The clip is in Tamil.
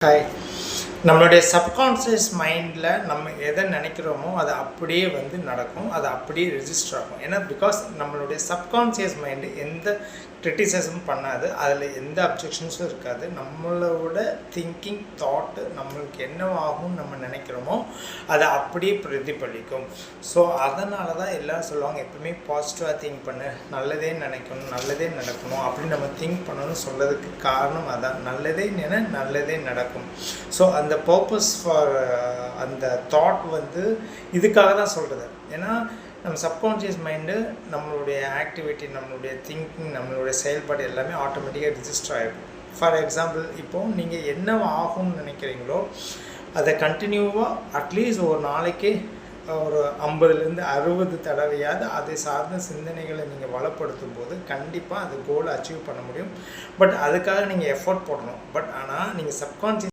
ஹாய். நம்மளுடைய சப்கான்ஷியஸ் மைண்டில் நம்ம எதை நினைக்கிறோமோ அது அப்படியே நடக்கும், அது அப்படியே ரெஜிஸ்டர் ஆகும். ஏன்னா பிகாஸ் நம்மளுடைய சப்கான்ஷியஸ் மைண்டு எந்த கிரிட்டிசிசமும் பண்ணாது, அதில் எந்த அப்ஜெக்ஷன்ஸும் இருக்காது. நம்மளோட திங்கிங் தாட்டு நம்மளுக்கு என்னவாகும் நம்ம நினைக்கிறோமோ அதை அப்படியே பிரதிபலிக்கும். ஸோ அதனால தான் எல்லோரும் சொல்லுவாங்க, எப்பவுமே பாசிட்டிவாக திங்க் பண்ணு, நல்லதே நினைக்கணும், நல்லதே நடக்கணும் அப்படின்னு நம்ம திங்க் பண்ணணும்னு சொல்கிறதுக்கு காரணம் அதான். நல்லதே நல்லதே நடக்கும். ஸோ அந்த பர்பஸ் ஃபார் அந்த தாட் இதுக்காக தான் சொல்கிறது. ஏன்னா நம்ம சப்கான்ஷியஸ் மைண்டு நம்மளுடைய ஆக்டிவிட்டி, நம்மளுடைய திங்கிங், நம்மளுடைய செயல்பாடு எல்லாமே ஆட்டோமேட்டிக்காக ரிஜிஸ்டர் ஆகிடும். ஃபார் எக்ஸாம்பிள், இப்போது நீங்கள் என்ன ஆகும்னு நினைக்கிறீங்களோ அதை கண்டினியூவாக அட்லீஸ்ட் ஒரு நாளைக்கு ஒரு 50லேருந்து 60 தடவையாவது அதை சார்ந்த சிந்தனைகளை நீங்கள் வளப்படுத்தும் போது கண்டிப்பாக அது கோலை அச்சீவ் பண்ண முடியும். பட் அதுக்காக நீங்கள் எஃபோர்ட் போடணும். பட் ஆனால் நீங்கள் சப்கான்ஷியஸ்